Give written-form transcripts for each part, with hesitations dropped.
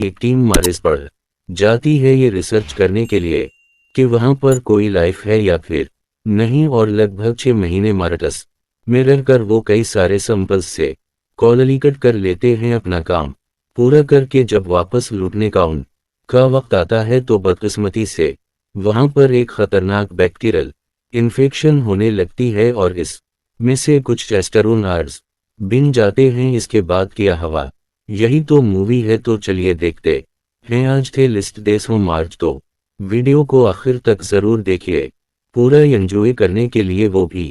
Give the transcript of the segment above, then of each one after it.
एक team Mars पर जाती है ये रिसर्च करने के लिए कि वहां पर कोई लाइफ है या फिर नहीं, और लगभग 6 महीने मार्स में रहकर वो कई सारे सैंपल्स से कॉलोनीकट कर लेते हैं। अपना काम पूरा करके जब वापस लौटने का उनका वक्त आता है तो बदकिस्मती से वहां पर एक खतरनाक बैक्टीरियल इन्फेक्शन होने लगती है और इस में से कुछ एस्ट्रोनॉट्स बिन जाते हैं। इसके बाद क्या हवा, यही तो मूवी है। तो चलिए देखते हैं। आज थे लिस्ट देशों मार्च, तो वीडियो को आखिर तक जरूर देखिए, पूरा एंजॉय करने के लिए। वो भी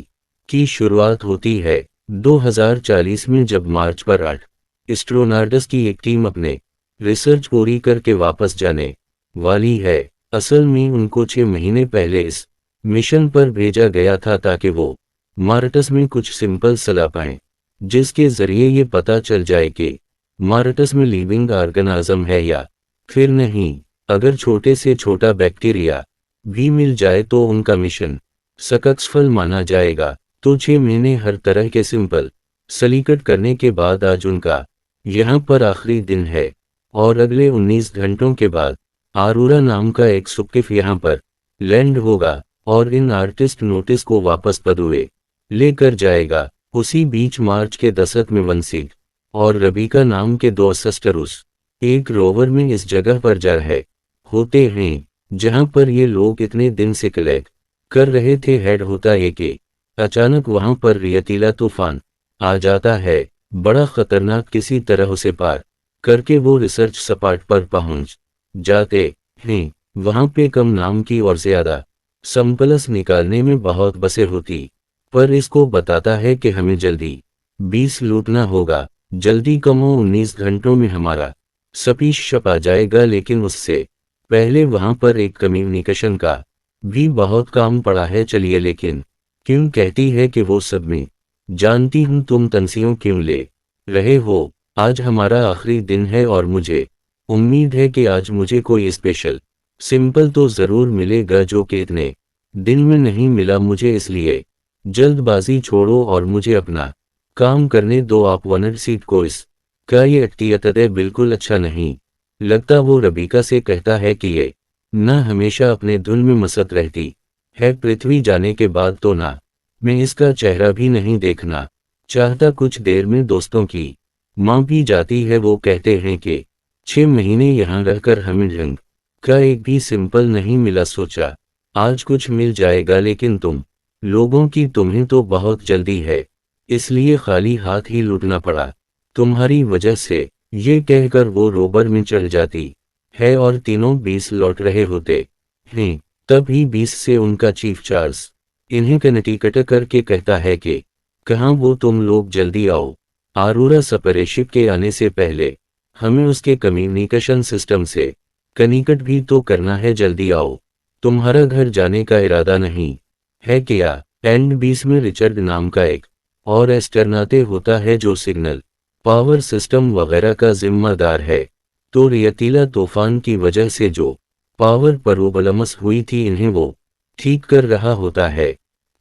की शुरुआत होती है 2040 में, जब मार्च पर 8 एस्ट्रोनॉट्स की एक टीम अपने रिसर्च पूरी करके वापस जाने वाली है। असल में उनको 6 महीने पहले इस मिशन पर भेजा गया था ताकि वो मार्स में कुछ सिंपल सलाह पाएं, जिसके जरिए ये पता चल जाए कि मार्स में लिविंग ऑर्गेनिज्म है या फिर नहीं। अगर छोटे से छोटा बैक्टीरिया भी मिल जाए तो उनका मिशन सक्सेसफुल माना जाएगा। तो 6 महीने हर तरह के सिंपल सलीकट करने के बाद आज उनका यहाँ पर आखिरी दिन है, और अगले 19 घंटों के बाद आरूरा नाम का एक सुपकिफ यहाँ पर लैंड होगा और इन आर्टिस्ट नोटिस को वापस पदुए लेकर जाएगा। उसी बीच मार्च के दशक में वंसिक और रबीका नाम के 2 सिस्टर्स एक रोवर में इस जगह पर जा रहे होते हैं जहां पर ये लोग इतने दिन से कलेक्ट कर रहे थे। हेड होता है कि अचानक वहां पर रेतीला तूफान आ जाता है, बड़ा खतरनाक। किसी तरह उसे पार करके वो रिसर्च सपाट पर पहुंच जाते हैं। वहां पे कम नाम की और ज्यादा सैंपल्स निकालने में बहुत बसें होती, पर इसको बताता है कि हमें जल्दी 20 लूटना होगा। जल्दी कम हो, 19 घंटों में हमारा स्पीच छपा जाएगा। लेकिन उससे पहले वहां पर एक कम्युनिकेशन का भी बहुत काम पड़ा है। चलिए, लेकिन क्यों कहती है कि वो सब में जानती हूं, तुम तंसियों क्यों ले रहे हो? आज हमारा आखिरी दिन है और मुझे उम्मीद है कि आज मुझे कोई स्पेशल सिंपल तो जरूर मिलेगा, जो कि इतने दिन में नहीं मिला मुझे। इसलिए जल्दबाजी छोड़ो और मुझे अपना काम करने दो। आप वनर सीट को इस का ये अटियतदे बिल्कुल अच्छा नहीं लगता। वो रबीका से कहता है कि ये ना हमेशा अपने धुन में मस्त रहती है, पृथ्वी जाने के बाद तो ना मैं इसका चेहरा भी नहीं देखना चाहता। कुछ देर में दोस्तों की मां भी जाती है। वो कहते हैं कि 6 महीने यहाँ रहकर हमें रंग का एक भी सिंपल नहीं मिला। सोचा आज कुछ मिल जाएगा, लेकिन तुम लोगों की तुम्हें तो बहुत जल्दी है, इसलिए खाली हाथ ही लूटना पड़ा तुम्हारी वजह से। ये कहकर वो रोबर में चढ़ जाती है और तीनों 20 लौट रहे होते हैं। तभी 20 से उनका चीफ चार्ल्स इन्हें कनेक्टिकट करके कहता है कि कहाँ वो तुम लोग, जल्दी आओ। आरूरा स्पेसशिप के आने से पहले हमें उसके कम्युनिकेशन सिस्टम से कनेक्ट भी तो करना है। जल्दी आओ, तुम्हारा घर जाने का इरादा नहीं है क्या? एंड 20 में रिचर्ड नाम का एक और एस्ट्रोनॉट होता है जो सिग्नल पावर सिस्टम वगैरह का जिम्मेदार है। तो रेतीला तूफान की वजह से जो पावर प्रॉब्लम्स हुई थी इन्हें वो ठीक कर रहा होता है।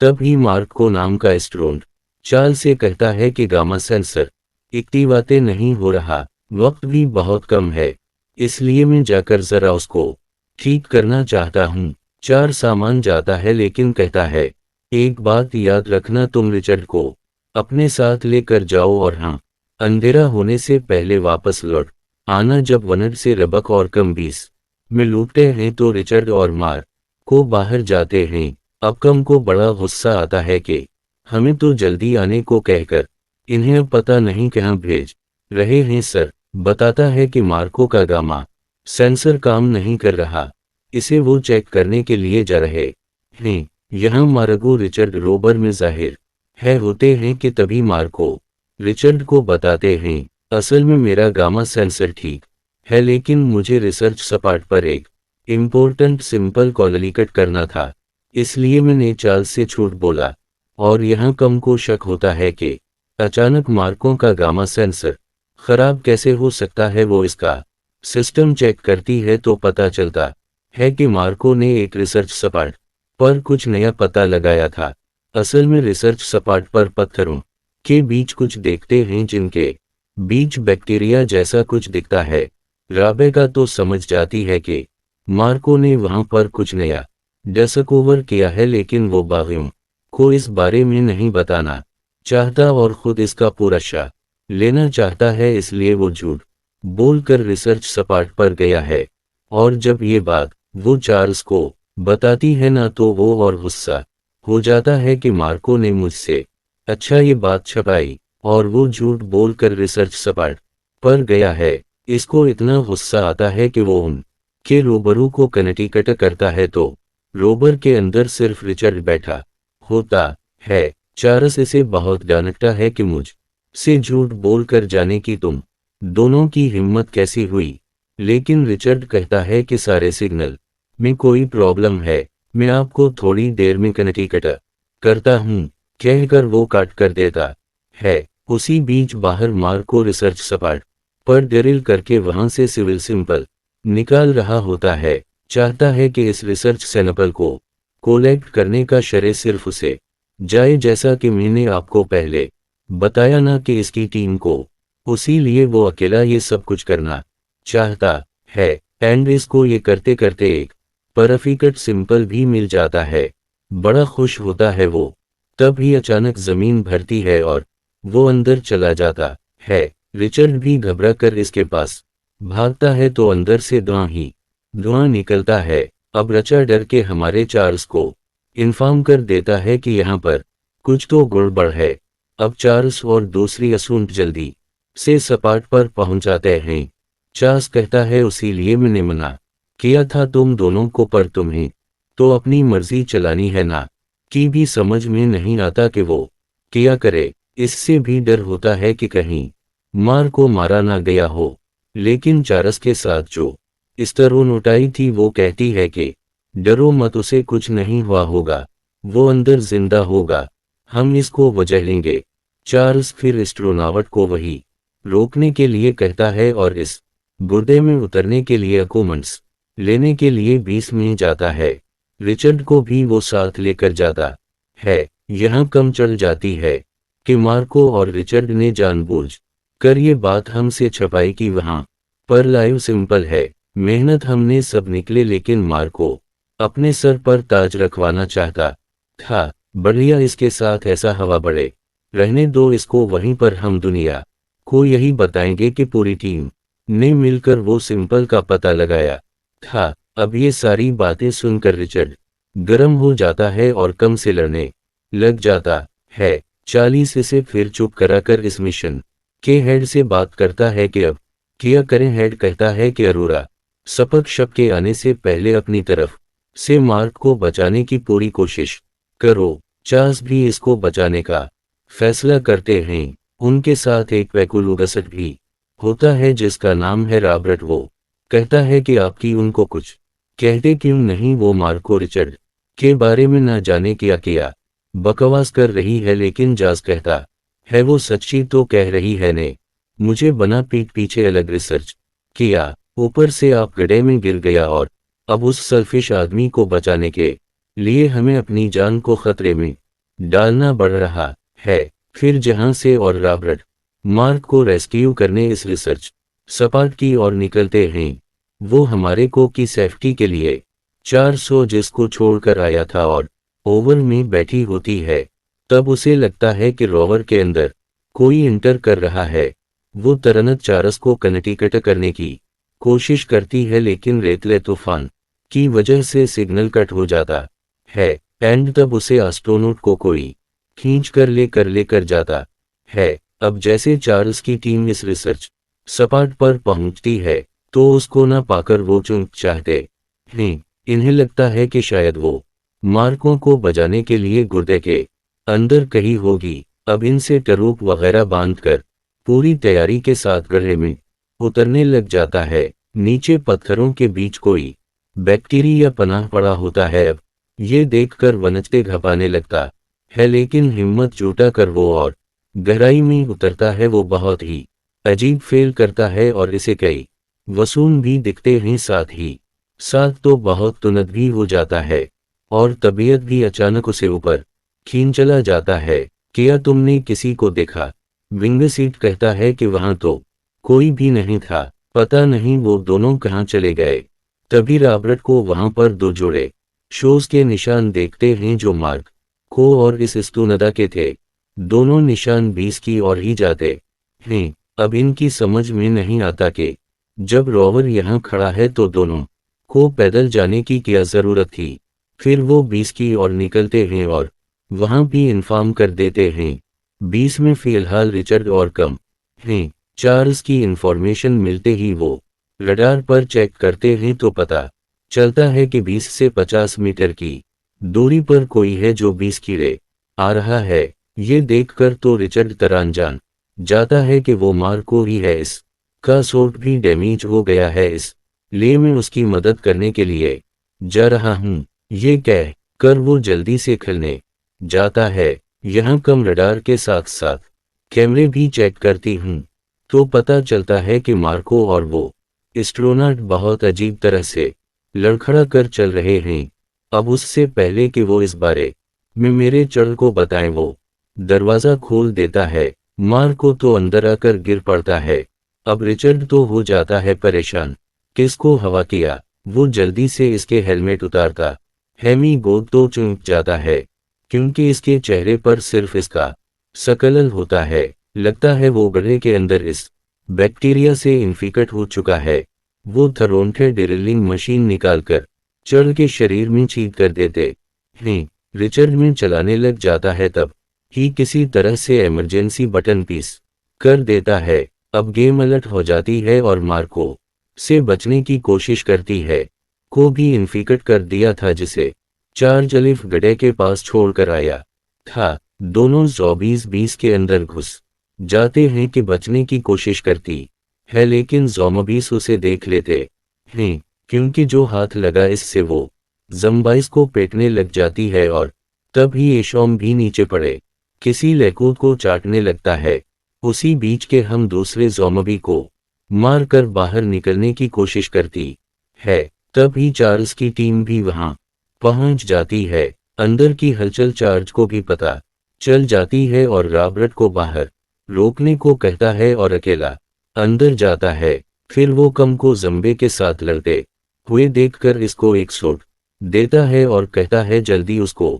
तभी मार्क को नाम का एस्ट्रोनॉट चार्ल से कहता है कि गामा सेंसर एक्टिवेट नहीं हो रहा, वक्त भी बहुत कम है, इसलिए मैं जाकर जरा उसको ठीक करना चाहता हूँ। चार सामान जाता है लेकिन कहता है एक बात याद रखना, तुम रिचर्ड को अपने साथ लेकर जाओ और हाँ, अंधेरा होने से पहले वापस लौट आना। जब वनर से रबक और कम 20 में लूटते हैं तो रिचर्ड और मार्क को बाहर जाते हैं। अब कम को बड़ा गुस्सा आता है कि हमें तो जल्दी आने को कहकर इन्हें पता नहीं कहाँ भेज रहे हैं। सर बताता है कि मार्को का गामा सेंसर काम नहीं कर रहा, इसे वो चेक करने के लिए जा रहे हैं। यहाँ मार्को रिचर्ड रोबर में जाहिर है होते हैं कि तभी मार्को रिचर्ड को बताते हैं असल में मेरा गामा सेंसर ठीक है, लेकिन मुझे रिसर्च सपाट पर एक इम्पोर्टेंट सिंपल कॉलोनीकट करना था, इसलिए मैंने चार्ल्स से झूठ बोला। और यहाँ कम को शक होता है कि अचानक मार्को का गामा सेंसर खराब कैसे हो सकता है। वो इसका सिस्टम चेक करती है तो पता चलता है कि मार्को ने एक रिसर्च सपाट पर कुछ नया पता लगाया था। असल में रिसर्च सपाट पर पत्थरों के बीच कुछ देखते हैं जिनके बीच बैक्टीरिया जैसा कुछ दिखता है। राबेका तो समझ जाती है कि मार्को ने वहां पर कुछ नया डिस्कवर किया है, लेकिन वो बागियों को इस बारे में नहीं बताना चाहता और खुद इसका पूरा श्रेय लेना चाहता है। इसलिए वो झूठ बोलकर रिसर्च सपाट पर गया है। और जब ये बात वो चार्ल्स को बताती है ना, तो वो और गुस्सा हो जाता है कि मार्को ने मुझसे अच्छा ये बात छुपाई और वो झूठ बोलकर रिसर्च सपाट पर गया है। इसको इतना गुस्सा आता है कि वो उन के रोबरू को कनेक्टिकट करता है, तो रोबर के अंदर सिर्फ रिचर्ड बैठा होता है। चार्ल्स इसे बहुत डांटता है कि मुझ से झूठ बोलकर जाने की तुम दोनों की हिम्मत कैसी हुई, लेकिन रिचर्ड कहता है कि सारे सिग्नल में कोई प्रॉब्लम है, मैं आपको थोड़ी देर में कनेक्टिकट करता हूँ, कहकर वो काट कर देता है। उसी बीच बाहर मार्को रिसर्च सपाट पर ड्रिल करके वहां से सिविल सिंपल निकाल रहा होता है। चाहता है कि इस रिसर्च सैंपल को कोलेक्ट करने का श्रेय सिर्फ उसे जाए, जैसा कि मैंने आपको पहले बताया ना कि इसकी टीम को, उसीलिए वो अकेला ये सब कुछ करना चाहता है। एंड इसको ये करते करते एक परफेक्ट सिंपल भी मिल जाता है। बड़ा खुश होता है वो। तभी अचानक जमीन भरती है और वो अंदर चला जाता है। रिचर्ड भी घबरा कर इसके पास भागता है, तो अंदर से धुआं निकलता है। अब रचा डर के हमारे चार्ल्स को इन्फॉर्म कर देता है कि यहाँ पर कुछ तो गड़बड़ है। अब चार्ल्स और दूसरी असूंट जल्दी से सपाट पर पहुंच जाते हैं। चार्ल्स कहता है उसीलिए मैंने मना किया था तुम दोनों को, पर तुम्हें तो अपनी मर्जी चलानी है ना, कि भी समझ में नहीं आता कि वो क्या करे। इससे भी डर होता है कि कहीं मार को मारा ना गया हो। लेकिन चार्ल्स के साथ जो इस तरह उठाई थी, वो कहती है कि डरो मत, उसे कुछ नहीं हुआ होगा, वो अंदर जिंदा होगा, हम इसको वजह लेंगे। चार्ल्स फिर एस्ट्रोनॉट को वही रोकने के लिए कहता है और इस गुर्दे में उतरने के लिए अकोमेंट्स लेने के लिए 20 में जाता है। रिचर्ड को भी वो साथ लेकर जाता है। यहाँ कम चल जाती है कि मार्को और रिचर्ड ने जानबूझ कर ये बात हमसे छुपाई कि वहाँ पर लाइव सिंपल है। मेहनत हमने सब निकले, लेकिन मार्को अपने सर पर ताज रखवाना चाहता था। बढ़िया, इसके साथ ऐसा हवा बढ़े रहने दो इसको, वहीं पर हम दुनिया को यही बताएंगे कि पूरी टीम ने मिलकर वो सिंपल का पता लगाया था। अब ये सारी बातें सुनकर रिचर्ड गर्म हो जाता है और कम से लड़ने लग जाता है। 40 इसे फिर चुप कराकर इस मिशन के हेड से बात करता है कि अब क्या करें। हेड कहता है कि अरोरा सपक शक के आने से पहले अपनी तरफ से मार्क को बचाने की पूरी कोशिश करो। चार्ल्स भी इसको बचाने का फैसला करते हैं। उनके साथ एक वैकुलुगसट भी होता है जिसका नाम है रॉबर्ट। वो कहता है कि आपकी उनको कुछ कहते क्यों नहीं, वो मार्को रिचर्ड के बारे में ना जाने क्या बकवास कर रही है। लेकिन जास कहता है वो सच्ची तो कह रही है ने मुझे बना पीठ पीछे अलग रिसर्च किया, ऊपर से आप गड्ढे में गिर गया और अब उस सेल्फिश आदमी को बचाने के लिए हमें अपनी जान को खतरे में डालना पड़ रहा है। फिर जहां से और रॉबर्ट मार्क को रेस्क्यू करने इस रिसर्च सपाट की ओर निकलते हैं। वो हमारे को की सेफ्टी के लिए 400 जिसको छोड़कर आया था और ओवर में बैठी होती है। तब उसे लगता है कि रोवर के अंदर कोई इंटर कर रहा है। वो तुरंत चार्ल्स को कनेक्टिकट करने की कोशिश करती है, लेकिन रेतले तूफान की वजह से सिग्नल कट हो जाता है। एंड तब उसे एस्ट्रोनॉट को कोई खींच कर लेकर जाता है। अब जैसे चार्ल्स की टीम इस रिसर्च सपाट पर पहुंचती है, तो उसको न पाकर वो चुप चाहते हैं। इन्हें लगता है कि शायद वो मार्कों को बचाने के लिए गुर्दे के अंदर कहीं होगी। अब इनसे टरूप वगैरह बांधकर पूरी तैयारी के साथ गड्ढे में उतरने लग जाता है। नीचे पत्थरों के बीच कोई बैक्टीरिया पनाह पड़ा होता है। अब ये देखकर वनचते घपाने लगता है, लेकिन हिम्मत जुटा कर वो और गहराई में उतरता है। वो बहुत ही अजीब फेल करता है और इसे कई वसूल भी दिखते हैं, साथ ही साथ तो बहुत तुनत भी हो जाता है और तबीयत भी अचानक उसे ऊपर खींच चला जाता है। क्या तुमने किसी को देखा? विंग सीट कहता है कि वहां तो कोई भी नहीं था। पता नहीं वो दोनों कहाँ चले गए। तभी रॉबर्ट को वहां पर दो जोड़े शोज के निशान देखते हैं जो मार्क को और इस स्तूनदा के थे। दोनों निशान 20 की ओर ही जाते हैं। अब इनकी समझ में नहीं आता कि जब रोवर यहाँ खड़ा है तो दोनों को पैदल जाने की क्या जरूरत थी। फिर वो 20 की ओर निकलते हैं और वहां भी इन्फॉर्म कर देते हैं 20 में फिलहाल रिचर्ड और कम हैं। चार्ल्स की इंफॉर्मेशन मिलते ही वो रडार पर चेक करते हैं तो पता चलता है कि 20 से 50 मीटर की दूरी पर कोई है जो 20 कीड़े आ रहा है। ये देखकर तो रिचर्ड तरान जान जाता है कि वो मार्को ही है। इस का सूट भी डैमेज हो गया है, इस लिए मैं उसकी मदद करने के लिए जा रहा हूँ। ये कह कर वो जल्दी से खेलने जाता है। यहाँ कम रडार के साथ साथ कैमरे भी चेक करती हूँ तो पता चलता है कि मार्को और वो एस्ट्रोनॉट बहुत अजीब तरह से लड़खड़ा कर चल रहे हैं। अब उससे पहले कि वो इस बारे में मेरे चढ़ को बताएं वो दरवाजा खोल देता है। मार्को तो अंदर आकर गिर पड़ता है। अब रिचर्ड तो हो जाता है परेशान, किसको हवा किया। वो जल्दी से इसके हेलमेट उतारता हैमी गोद तो चौंक जाता है क्योंकि इसके चेहरे पर सिर्फ इसका सकलल होता है। लगता है वो गड्ढे के अंदर इस बैक्टीरिया से इन्फिकट हो चुका है। वो थरोन्थे ड्रिलिंग मशीन निकालकर चढ़ के शरीर में छींक कर देते हैं। रिचर्ड में चलाने लग जाता है तब ही किसी तरह से इमरजेंसी बटन पीस कर देता है। अब गेम अलर्ट हो जाती है और मार्को से बचने की कोशिश करती है। को भी इन्फिकट कर दिया था जिसे चार्ल्स अलिफ गड्ढे के पास छोड़कर आया था। दोनों ज़ॉम्बीज़ 20 के अंदर घुस जाते हैं कि बचने की कोशिश करती है लेकिन ज़ॉम्बीज़ उसे देख लेते हैं क्योंकि जो हाथ लगा इससे वो ज़ॉम्बीज़ को पेटने लग जाती है और तब ही एशॉम भी नीचे पड़े किसी लेकूद को चाटने लगता है। उसी बीच के हम दूसरे ज़ॉम्बी को मार कर बाहर निकलने की कोशिश करती है। तब ही चार्ल्स की टीम भी वहां पहुंच जाती है। अंदर की हलचल चार्ल्स को भी पता चल जाती है और रॉबर्ट को बाहर रोकने को कहता है और अकेला अंदर जाता है। फिर वो कम को ज़म्बे के साथ लड़ते हुए देखकर इसको एक शॉट देता है और कहता है जल्दी उसको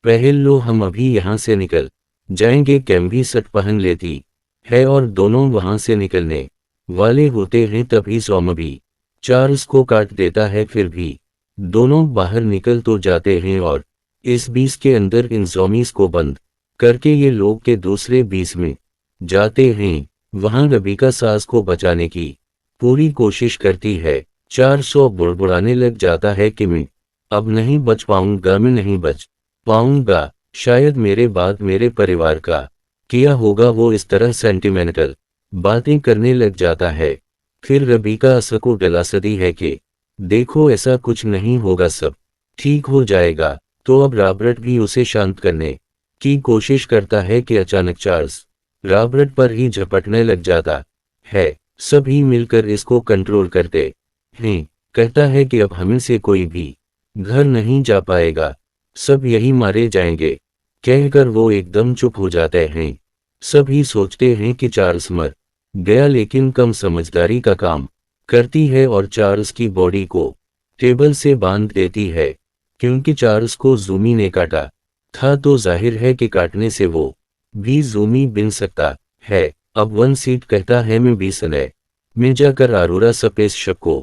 पहल लो, हम अभी यहाँ से निकल जाएंगे। कैम भी शर्ट पहन लेती है और दोनों वहां से निकलने वाले होते हैं तभी ज़ॉम्बी चार्ल्स को काट देता है। फिर भी दोनों बाहर निकल तो जाते हैं और इस 20 के अंदर इन ज़ॉम्बीज़ को बंद करके ये लोग के दूसरे 20 में जाते हैं। वहां रबीका सास को बचाने की पूरी कोशिश करती है। 400 बुड़बुड़ाने लग जाता है कि मैं अब नहीं बच पाऊंगा, मैं नहीं बच पाऊंगा। शायद मेरे बाद मेरे परिवार का किया होगा। वो इस तरह सेंटिमेंटल बातें करने लग जाता है। फिर रबीका असको दिलासती है कि देखो ऐसा कुछ नहीं होगा, सब ठीक हो जाएगा। तो अब रॉबर्ट भी उसे शांत करने की कोशिश करता है कि अचानक चार्ल्स रॉबर्ट पर ही झपटने लग जाता है। सभी मिलकर इसको कंट्रोल करते हैं। कहता है कि अब हमें से कोई भी घर नहीं जा पाएगा, सब यही मारे जाएंगे। कहकर वो एकदम चुप हो जाते हैं। सभी सोचते हैं कि चार्ल्स मर गया लेकिन कम समझदारी का काम करती है और चार्ल्स की बॉडी को टेबल से बांध देती है। क्योंकि चार्ल्स को ज़ूमी ने काटा था तो जाहिर है कि काटने से वो भी ज़ूमी बन सकता है। अब वन सीट कहता है मैं 20 में जाकर अरोरा स्पेस शिप को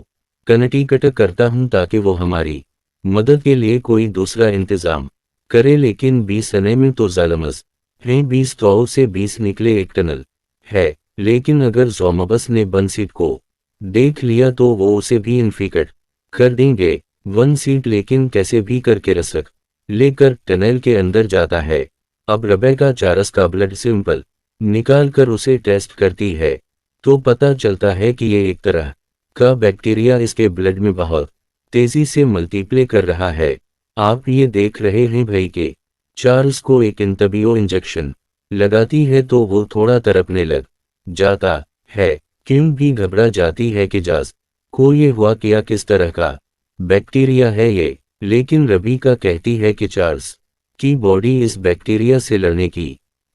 कनेक्टिकट करता हूं ताकि वो हमारी मदद के लिए कोई दूसरा इंतजाम करे। लेकिन 20 में तो ज़ालमस हैं। 20 तो से 20 निकले एक टनल है। लेकिन अगर ज़ॉम्बस ने वन सीट को देख लिया तो वो उसे भी इन्फिकट कर देंगे। वन सीट लेकिन कैसे भी करके रसक लेकर टनल के अंदर जाता है। अब रेबेका चार्ल्स का ब्लड सैंपल निकाल कर उसे टेस्ट करती है तो पता चलता है कि ये एक तरह का बैक्टीरिया इसके ब्लड में बहुत तेजी से मल्टीप्ले कर रहा है। आप ये देख रहे हैं भाई कि चार्ल्स को एक इंतबियो इंजेक्शन लगाती है तो वो थोड़ा तड़पने लग जाता है। क्यों भी घबरा जाती है कि जास को ये हुआ क्या, किस तरह का बैक्टीरिया है ये। लेकिन रबीका कहती है कि चार्ल्स की बॉडी इस बैक्टीरिया से लड़ने की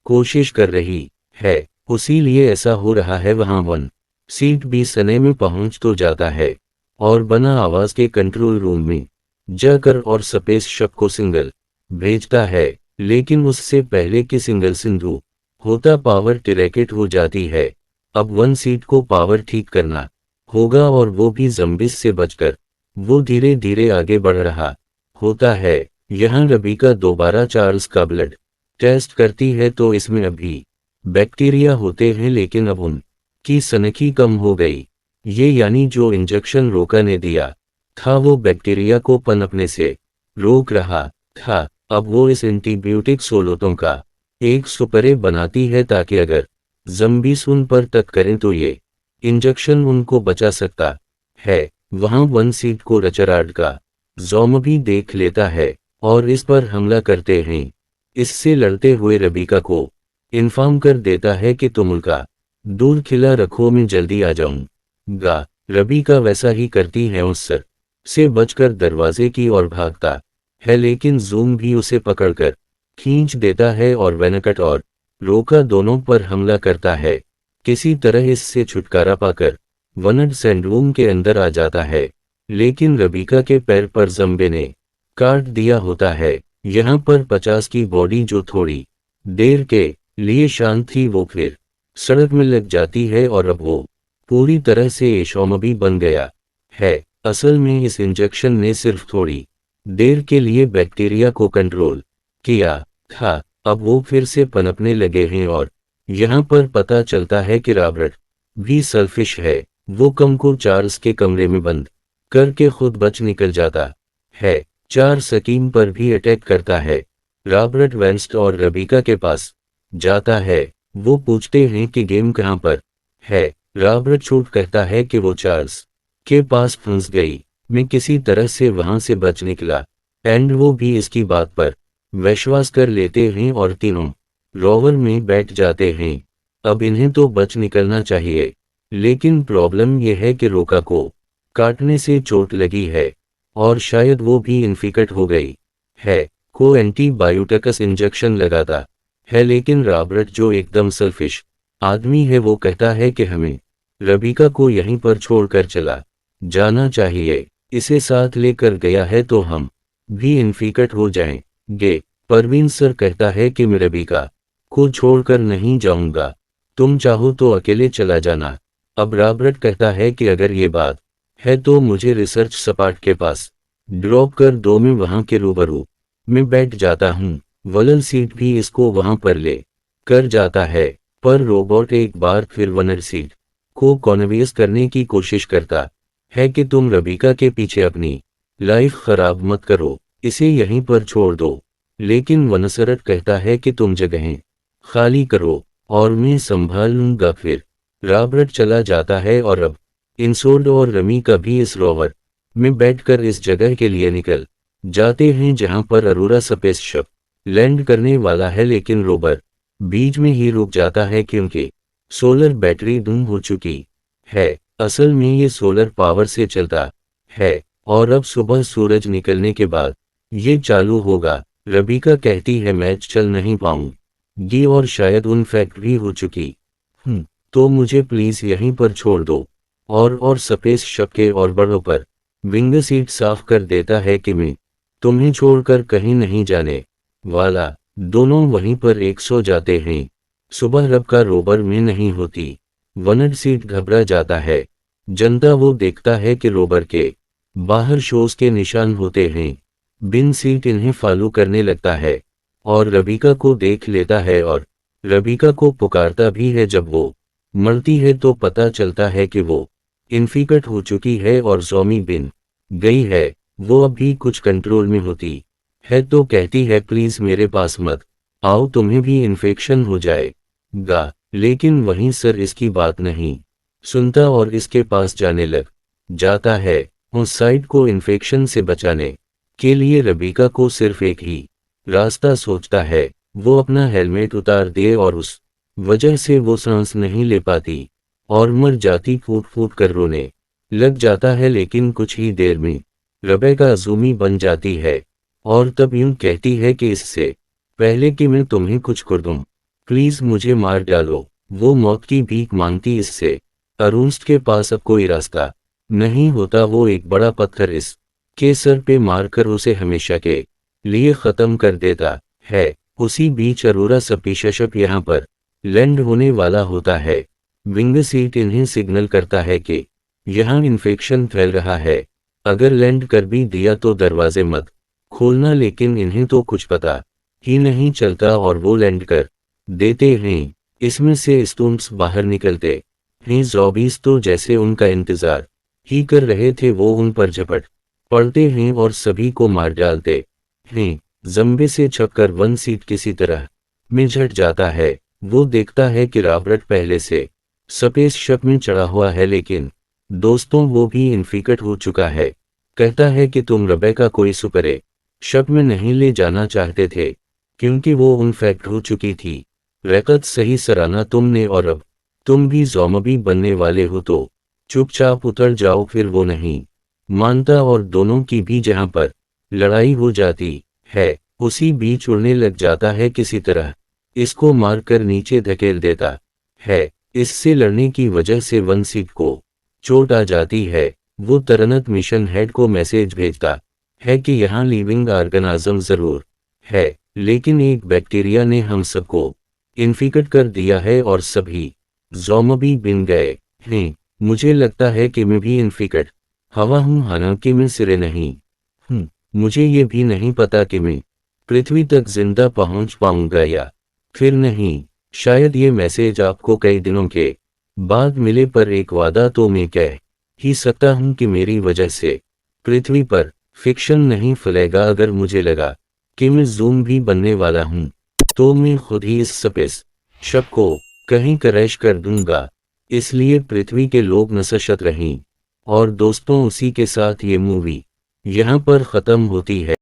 कोशिश कर रही है, उसी लिए ऐसा हो रहा है। वहां वन सीट भी सने में पहुंच तो जाता है और बना आवाज के कंट्रोल रूम में जाकर और स्पेस शप को सिंगल भेजता है, लेकिन उससे पहले कि सिंगल सिंधु होता पावर टिरैकेट हो जाती है। अब वन सीट को पावर ठीक करना होगा और वो भी जम्बिस से बचकर। वो धीरे धीरे आगे बढ़ रहा होता है। यहाँ रबीका दोबारा चार्ल्स का ब्लड टेस्ट करती है तो इसमें अभी बैक्टीरिया होते हैं, लेकिन अब उनकी सनकी कम हो गई। ये यानी जो इंजेक्शन रोका ने दिया था वो बैक्टीरिया को पनपने से रोक रहा था। अब वो इस एंटीबायोटिक सोलोतों का एक सुपरे बनाती है ताकि अगर ज़म्बीस उन पर तक करें तो ये इंजेक्शन उनको बचा सकता है। वहां वन सीट को रचरार्ड का ज़ॉम्बी देख लेता है और इस पर हमला करते हैं। इससे लड़ते हुए रबीका को इन्फॉर्म कर देता है कि तुम उनका दूर खिला रखो, मैं जल्दी आ जाऊंगा। रबीका वैसा ही करती है, उस सर से बचकर दरवाजे की ओर भागता है, लेकिन जूम भी उसे पकड़कर खींच देता है और वेनकट और रोका दोनों पर हमला करता है। किसी तरह इससे छुटकारा पाकर वनड सैंडरूम के अंदर आ जाता है, लेकिन रबीका के पैर पर ज़म्बे ने काट दिया होता है। यहाँ पर 50 की बॉडी जो थोड़ी देर के लिए शांत थी वो फिर सड़क में लग जाती है और अब वो पूरी तरह से ज़ॉम्बी बन गया है। असल में इस इंजेक्शन ने सिर्फ थोड़ी देर के लिए बैक्टीरिया को कंट्रोल किया था। अब वो फिर से पनपने लगे हैं और यहाँ पर पता चलता है कि रॉबर्ट भी सेल्फिश है। वो कम को चार्ल्स के कमरे में बंद करके खुद बच निकल जाता है। चार सकीम पर भी अटैक करता है। रॉबर्ट वेंस्ट और रबीका के पास जाता है। वो पूछते हैं कि गेम कहाँ पर है। रॉबर्ट झूठ कहता है कि वो चार्ल्स के पास फंस गई। मैं किसी तरह से वहां से बच निकला एंड वो भी इसकी बात पर विश्वास कर लेते हैं और तीनों रोवर में बैठ जाते हैं। अब इन्हें तो बच निकलना चाहिए, लेकिन प्रॉब्लम यह है कि रोका को काटने से चोट लगी है और शायद वो भी इन्फिकट हो गई है। को एंटीबायोटिक्स इंजेक्शन लगाता है, लेकिन रॉबर्ट जो एकदम सेल्फिश आदमी है वो कहता है कि हमें रबीका को यहीं पर छोड़कर चला जाना चाहिए। इसे साथ लेकर गया है तो हम भी इन्फिकट हो जाएंगे। परवीन सर कहता है कि मैं रबीका को छोड़कर नहीं जाऊंगा, तुम चाहो तो अकेले चला जाना। अब रॉबर्ट कहता है कि अगर ये बात है तो मुझे रिसर्च सपाट के पास ड्रॉप कर दो, मैं वहां के रूबरू में बैठ जाता हूँ। वलल सीट भी इसको वहां पर ले कर जाता है, पर रोबोट एक बार फिर वनर सीट को कॉन्विंस करने की कोशिश करता है कि तुम रबीका के पीछे अपनी लाइफ खराब मत करो, इसे यहीं पर छोड़ दो। लेकिन वनसरट कहता है कि तुम जगहें खाली करो और मैं संभाल लूंगा। फिर रॉबर्ट चला जाता है और अब इंसोल्ड और रमी का भी इस रोवर में बैठकर इस जगह के लिए निकल जाते हैं जहां पर अरोरा स्पेस शप लैंड करने वाला है, लेकिन रोवर बीच में ही रुक जाता है क्योंकि सोलर बैटरी गुम हो चुकी है। असल में ये सोलर पावर से चलता है और अब सुबह सूरज निकलने के बाद ये चालू होगा। रबीका कहती है मैच चल नहीं पाऊंगी और शायद उन फैक्ट्री हो चुकी तो मुझे प्लीज यहीं पर छोड़ दो। और स्पेस शप के और बड़ों पर विंग सीट साफ कर देता है कि मैं तुम्हें छोड़कर कहीं नहीं जाने वाला। दोनों वहीं पर एक सो जाते हैं। सुबह रबका रोबर में नहीं होती। वनड सीट घबरा जाता है। जनता वो देखता है कि रोबर के बाहर शोज के निशान होते हैं। बिन सीट इन्हें फॉलो करने लगता है और रबीका को देख लेता है और रबीका को पुकारता भी है। जब वो मरती है तो पता चलता है कि वो इन्फिकट हो चुकी है और ज़ॉम्बी बिन गई है। वो अब भी कुछ कंट्रोल में होती है तो कहती है प्लीज मेरे पास मत आओ, तुम्हें भी इन्फेक्शन हो जाएगा। लेकिन वहीं सर इसकी बात नहीं सुनता और इसके पास जाने लग जाता है। उस साइड को इन्फेक्शन से बचाने के लिए रबीका को सिर्फ एक ही रास्ता सोचता है, वो अपना हेलमेट उतार दे और उस वजह से वो सांस नहीं ले पाती और मर जाती। फूट फूट कर रोने लग जाता है, लेकिन कुछ ही देर में रबीका ज़ूमी बन जाती है और तब यूं कहती है कि इससे पहले कि मैं तुम्हें कुछ कर दूं, प्लीज मुझे मार डालो। वो मौत की भीख मांगती इससे अरुणस्ट के पास अब कोई रास्ता नहीं होता। वो एक बड़ा पत्थर इस के सर पे मारकर उसे हमेशा के लिए खत्म कर देता है। उसी बीच अरोरा स्पेसशिप यहाँ पर लैंड होने वाला होता है। विंग सीट इन्हें सिग्नल करता है कि यहाँ इन्फेक्शन फैल रहा है, अगर लैंड कर भी दिया तो दरवाजे मत खोलना। लेकिन इन्हें तो कुछ पता ही नहीं चलता और वो लैंड कर देते हैं। इसमें से स्टूम्स बाहर निकलते हैं। ज़ॉम्बीज़ तो जैसे उनका इंतजार ही कर रहे थे, वो उन पर झपट पड़ते हैं और सभी को मार डालते हैं। ज़म्बे से छपकर वन सीट किसी तरह में झट जाता है। वो देखता है कि रॉबर्ट पहले से स्पेसशिप में चढ़ा हुआ है, लेकिन दोस्तों वो भी इन्फिकट हो चुका है। कहता है कि तुम रेबेका कोई सुपरे शप में नहीं ले जाना चाहते थे, क्योंकि वो इन्फेक्ट हो चुकी थी। रैकत सही सराहना तुमने, और अब तुम भी ज़ॉम्बी बनने वाले हो तो चुपचाप उतर जाओ। फिर वो नहीं मानता और दोनों की भी जहां पर लड़ाई हो जाती है, उसी बीच उड़ने लग जाता है किसी तरह। इसको मारकर नीचे धकेल देता है। इससे लड़ने की वजह से वन सीट को चोट आ जाती है। वो तुरंत मिशन हेड को मैसेज भेजता है कि यहाँ लिविंग ऑर्गेनिज्म जरूर है, लेकिन एक बैक्टीरिया ने हम सबको इन्फिकट कर दिया है और सभी ज़ॉम्बी बन गए हैं। मुझे लगता है कि मैं भी इन्फिकट हवा हूँ, हालांकि मैं सिरे नहीं हूँ। मुझे ये भी नहीं पता कि मैं पृथ्वी तक जिंदा पहुँच पाऊंगा या फिर नहीं। शायद ये मैसेज आपको कई दिनों के बाद मिले, पर एक वादा तो मैं कह ही सकता हूं कि मेरी वजह से पृथ्वी पर फिक्शन नहीं फैलेगा। अगर मुझे लगा कि मैं ज़ूम भी बनने वाला हूं, तो मैं खुद ही इस स्पेस शप को कहीं क्रैश कर दूंगा। इसलिए पृथ्वी के लोग नशत रहें। और दोस्तों, उसी के साथ ये मूवी यहाँ पर ख़त्म होती है।